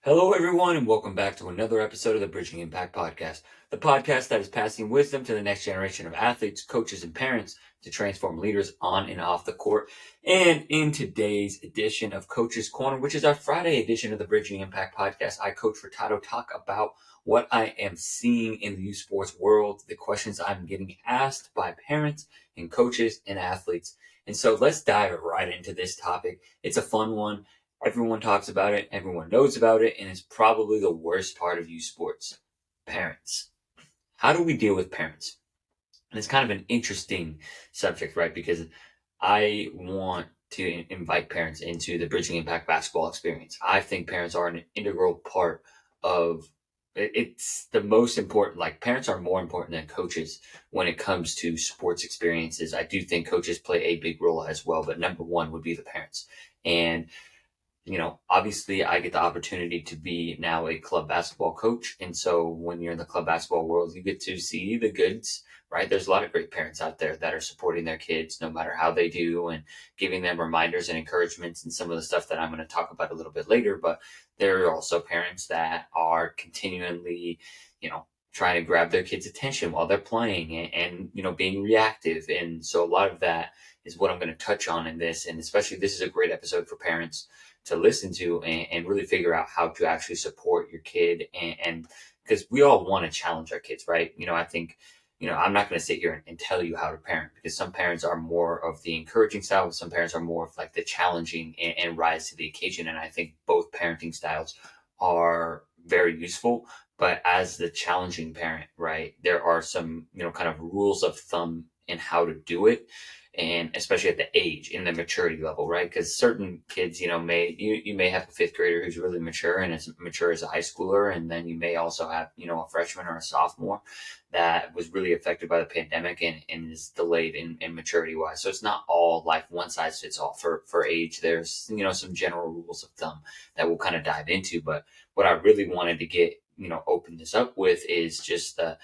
Hello, everyone, and welcome back to another episode of the Bridging Impact Podcast, the podcast that is passing wisdom to the next generation of athletes, coaches, and parents to transform leaders on and off the court. And in today's edition of Coach's Corner, which is our Friday edition of the Bridging Impact Podcast, I, Coach Furtado, talk about what I am seeing in the youth sports world, the questions I'm getting asked by parents and coaches and athletes. And so let's dive right into this topic. It's a fun one. Everyone talks about it, everyone knows about it, and it's probably the worst part of youth sports. Parents. How do we deal with parents? And it's kind of an interesting subject, right? Because I want to invite parents into the Bridging Impact basketball experience. I think parents are an integral part of it's the most important. Like, parents are more important than coaches when it comes to sports experiences. I do think coaches play a big role as well, but number one would be the parents. And obviously I get the opportunity to be now a club basketball coach. And so when you're in the club basketball world, you get to see the goods, right? There's a lot of great parents out there that are supporting their kids no matter how they do and giving them reminders and encouragements and some of the stuff that I'm going to talk about a little bit later. But there are also parents that are continually, trying to grab their kids' attention while they're playing and being reactive. And so a lot of that is what I'm going to touch on in this. And especially this is a great episode for parents to listen to and really figure out how to actually support your kid. And because we all want to challenge our kids, right? I think, I'm not going to sit here and tell you how to parent, because some parents are more of the encouraging style. Some parents are more of like the challenging and rise to the occasion. And I think both parenting styles are very useful. But as the challenging parent, right, there are some, kind of rules of thumb in how to do it. And especially at the age and the maturity level, right? Because certain kids, you may have a fifth grader who's really mature and as mature as a high schooler. And then you may also have, a freshman or a sophomore that was really affected by the pandemic and is delayed in maturity wise. So it's not all like one size fits all for age. There's, some general rules of thumb that we'll kind of dive into. But what I really wanted to get, open this up with is just the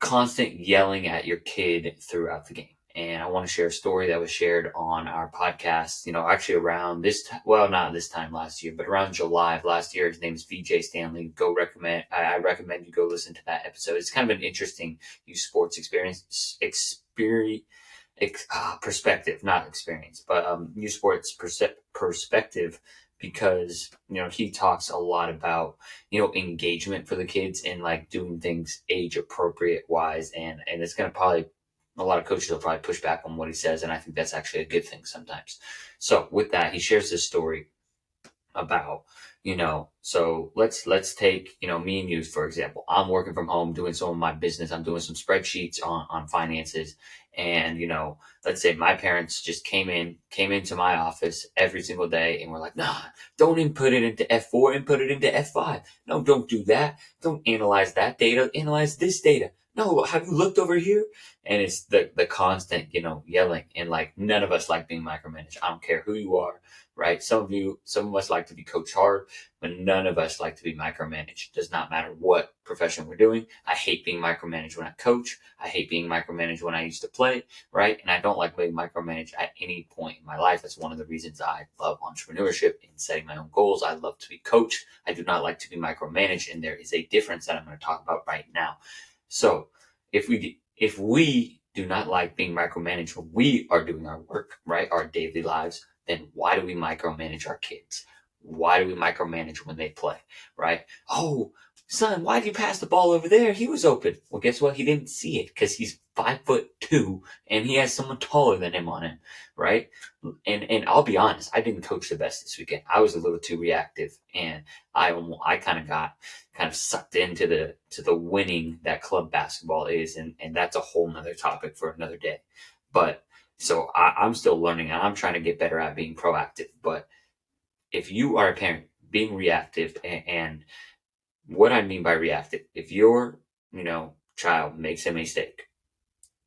constant yelling at your kid throughout the game. And I want to share a story that was shared on our podcast, actually around not this time last year, but around July of last year. His name is VJ Stanley. I recommend you go listen to that episode. It's kind of an interesting youth sports perspective, not experience, but youth sports perspective, because, he talks a lot about, engagement for the kids and like doing things age appropriate wise. And it's going to probably, a lot of coaches will probably push back on what he says. And I think that's actually a good thing sometimes. So with that, he shares this story about, so let's take, me and you, for example. I'm working from home, doing some of my business. I'm doing some spreadsheets on finances. And, let's say my parents just came into my office every single day and were like, nah, don't input it into F4, input it into F5. No, don't do that. Don't analyze that data. Analyze this data. No, have you looked over here? And it's the constant, yelling. And like, none of us like being micromanaged. I don't care who you are, right? Some of us like to be coached hard, but none of us like to be micromanaged. Does not matter what profession we're doing. I hate being micromanaged when I coach. I hate being micromanaged when I used to play, right? And I don't like being micromanaged at any point in my life. That's one of the reasons I love entrepreneurship and setting my own goals. I love to be coached. I do not like to be micromanaged. And there is a difference that I'm going to talk about right now. So if we do not like being micromanaged when we are doing our work, right, our daily lives, then why do we micromanage our kids? Why do we micromanage when they play, right? Oh, son, why did you pass the ball over there? He was open. Well, guess what? He didn't see it because he's 5'2" and he has someone taller than him on him, right? And I'll be honest, I didn't coach the best this weekend. I was a little too reactive, and I kind of got sucked into the winning that club basketball is, and that's a whole nother topic for another day. But so I'm still learning, and I'm trying to get better at being proactive. But if you are a parent, being reactive, and what I mean by reactive, if your, child makes a mistake,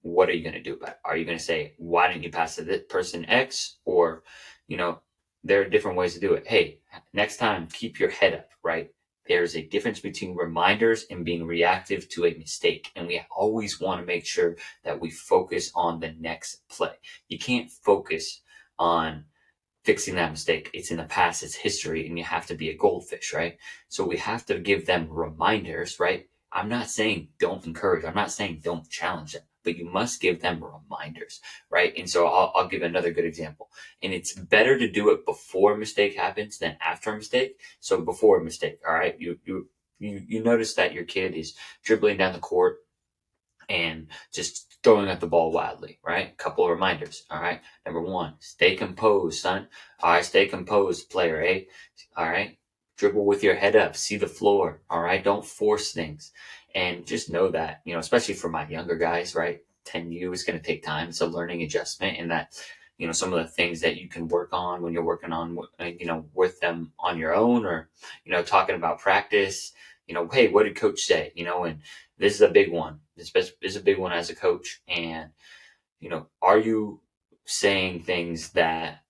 what are you going to do about it? Are you going to say, why didn't you pass to this person X? Or, there are different ways to do it. Hey, next time, keep your head up, right? There's a difference between reminders and being reactive to a mistake. And we always want to make sure that we focus on the next play. You can't focus on fixing that mistake. It's in the past, it's history, and you have to be a goldfish, right? So we have to give them reminders, right? I'm not saying don't encourage, I'm not saying don't challenge them, but you must give them reminders, right? And so I'll give another good example. And it's better to do it before a mistake happens than after a mistake. So before a mistake, all right, you notice that your kid is dribbling down the court and just throwing at the ball wildly, right? A couple of reminders, all right? Number one, stay composed, son. All right, stay composed, player A. All right, dribble with your head up, see the floor, all right? Don't force things. And just know that, especially for my younger guys, right? 10U is going to take time. It's a learning adjustment, and that, some of the things that you can work on when you're working on, with them on your own, or, talking about practice, hey, what did coach say? And this is a big one. This is a big one as a coach. And, are you saying things that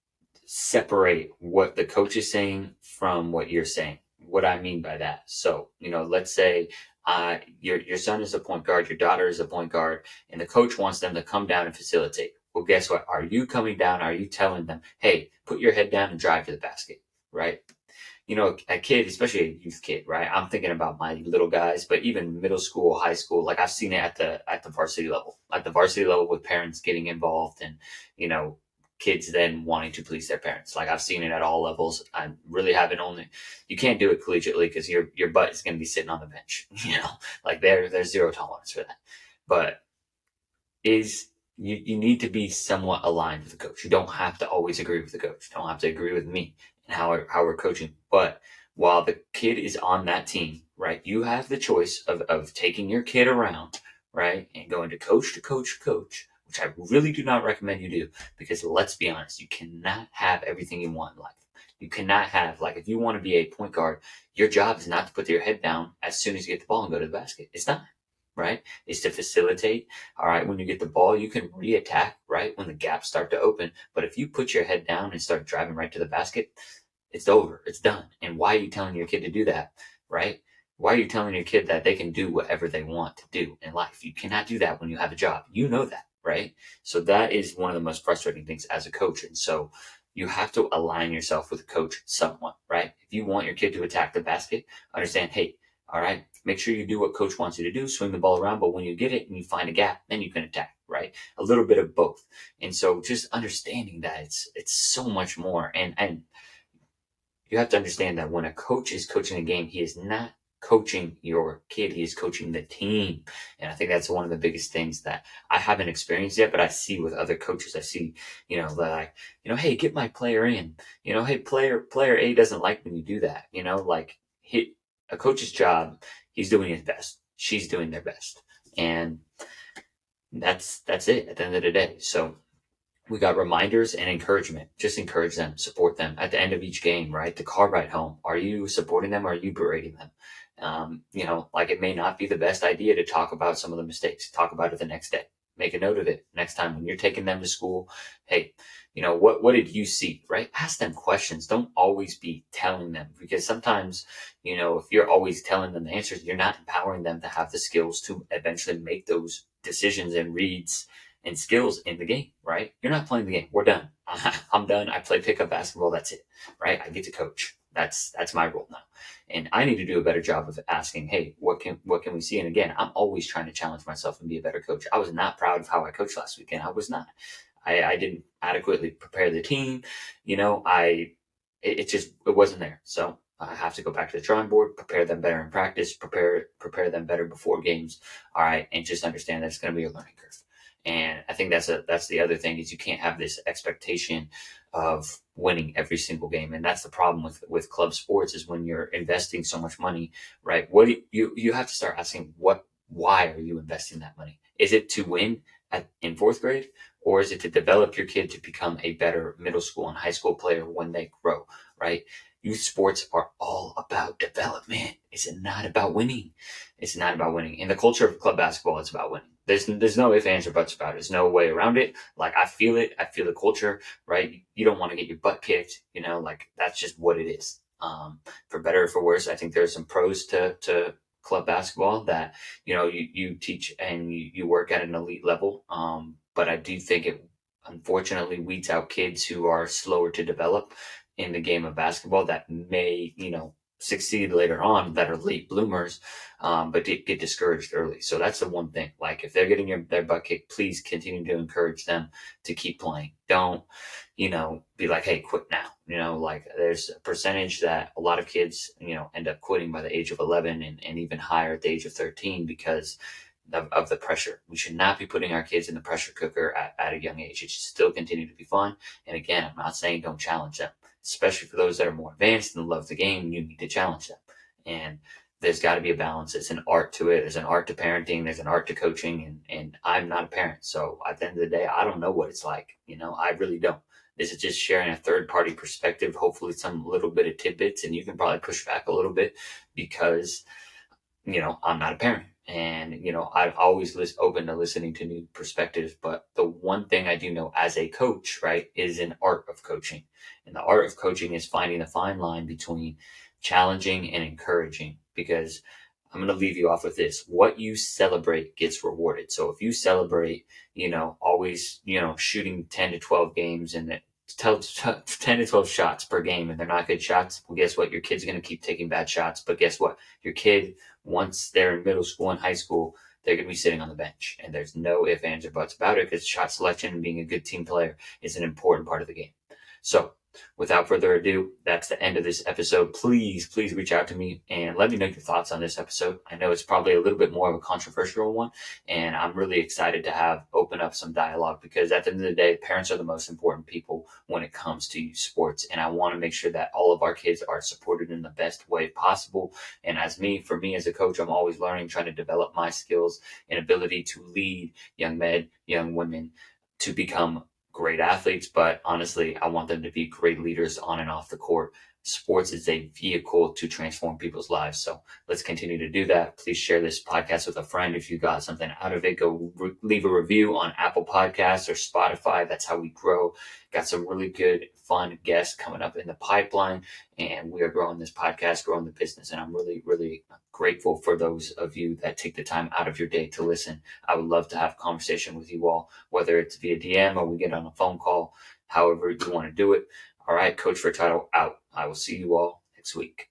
separate what the coach is saying from what you're saying? What I mean by that. So, let's say your son is a point guard, your daughter is a point guard, and the coach wants them to come down and facilitate. Well, guess what? Are you coming down? Are you telling them, hey, put your head down and drive to the basket, right? A kid, especially a youth kid, right? I'm thinking about my little guys, but even middle school, high school, like I've seen it at the varsity level, with parents getting involved and, kids then wanting to please their parents. Like I've seen it at all levels. I really haven't you can't do it collegiately because your butt is going to be sitting on the bench, like there's zero tolerance for that. But you need to be somewhat aligned with the coach. You don't have to always agree with the coach. You don't have to agree with me and how we're coaching. But while the kid is on that team, right, you have the choice of taking your kid around, right, and going to coach to coach to coach, which I really do not recommend you do, because let's be honest, you cannot have everything you want in life. You cannot have, like, if you want to be a point guard, your job is not to put your head down as soon as you get the ball and go to the basket. It's not. Right? Is to facilitate. All right. When you get the ball, you can re-attack, right? When the gaps start to open. But if you put your head down and start driving right to the basket, it's over. It's done. And why are you telling your kid to do that? Right? Why are you telling your kid that they can do whatever they want to do in life? You cannot do that when you have a job. You know that, right? So that is one of the most frustrating things as a coach. And so you have to align yourself with a coach somewhat, right? If you want your kid to attack the basket, understand, hey, all right, make sure you do what coach wants you to do, swing the ball around, but when you get it and you find a gap, then you can attack, right? A little bit of both. And so just understanding that it's so much more. And you have to understand that when a coach is coaching a game, he is not coaching your kid, he is coaching the team. And I think that's one of the biggest things that I haven't experienced yet, but I see with other coaches. I see, like, hey, get my player in, hey, player A doesn't like when you do that, like a coach's job, he's doing his best. She's doing their best. And that's it at the end of the day. So we got reminders and encouragement. Just encourage them, support them at the end of each game, right? The car ride home. Are you supporting them or are you berating them? Like it may not be the best idea to talk about some of the mistakes. Talk about it the next day. Make a note of it next time when you're taking them to school. Hey, what did you see, right? Ask them questions. Don't always be telling them, because sometimes, if you're always telling them the answers, you're not empowering them to have the skills to eventually make those decisions and reads and skills in the game, right? You're not playing the game. We're done. I'm done. I play pickup basketball. That's it, right? I get to coach. That's my role now. And I need to do a better job of asking, hey, what can we see? And again, I'm always trying to challenge myself and be a better coach. I was not proud of how I coached last weekend. I was not. I didn't adequately prepare the team. It wasn't there. So I have to go back to the drawing board, prepare them better in practice, prepare them better before games. All right. And just understand that it's going to be a learning curve. And I think that's the other thing, is you can't have this expectation of winning every single game. And that's the problem with club sports, is when you're investing so much money, right? You have to start asking, why are you investing that money? Is it to win in fourth grade, or is it to develop your kid to become a better middle school and high school player when they grow, right? Youth sports are all about development. It's not about winning. It's not about winning. In the culture of club basketball, it's about winning. There's no ifs, ands, or buts about it. There's no way around it. Like, I feel it. I feel the culture, right? You don't want to get your butt kicked, like that's just what it is. For better or for worse, I think there's some pros to club basketball that, you teach and you work at an elite level. But I do think unfortunately weeds out kids who are slower to develop in the game of basketball that may, succeed later on, that are late bloomers, but get discouraged early. So that's the one thing. Like if they're getting their butt kicked, please continue to encourage them to keep playing. Don't, be like, hey, quit now. Like there's a percentage that a lot of kids, end up quitting by the age of 11 and even higher at the age of 13 because of the pressure. We should not be putting our kids in the pressure cooker at a young age. It should still continue to be fun. And again, I'm not saying don't challenge them, especially for those that are more advanced and love the game. You need to challenge them. And there's got to be a balance. It's an art to it. There's an art to parenting. There's an art to coaching. And I'm not a parent. So at the end of the day, I don't know what it's like. I really don't. This is just sharing a third party perspective, hopefully some little bit of tidbits, and you can probably push back a little bit because, I'm not a parent. And, I'm always open to listening to new perspectives. But the one thing I do know as a coach, right, is an art of coaching. And the art of coaching is finding the fine line between challenging and encouraging, because I'm going to leave you off with this. What you celebrate gets rewarded. So if you celebrate, always, shooting 10 to 12 games and 10 to 12 shots per game and they're not good shots, well, guess what? Your kid's going to keep taking bad shots. But guess what? Your kid, once they're in middle school and high school, they're going to be sitting on the bench. And there's no ifs, ands, or buts about it, because shot selection and being a good team player is an important part of the game. So without further ado, that's the end of this episode. Please reach out to me and let me know your thoughts on this episode. I know it's probably a little bit more of a controversial one, and I'm really excited to open up some dialogue, because at the end of the day, parents are the most important people when it comes to sports. And I want to make sure that all of our kids are supported in the best way possible. And for me as a coach, I'm always learning, trying to develop my skills and ability to lead young men, young women to become great athletes, but honestly, I want them to be great leaders on and off the court. Sports is a vehicle to transform people's lives. So let's continue to do that. Please share this podcast with a friend. If you got something out of it, go leave a review on Apple Podcasts or Spotify. That's how we grow. Got some really good, fun guests coming up in the pipeline, and we are growing this podcast, growing the business. And I'm really, really grateful for those of you that take the time out of your day to listen. I would love to have a conversation with you all, whether it's via DM or we get on a phone call, however you want to do it. All right, Coach Furtado out. I will see you all next week.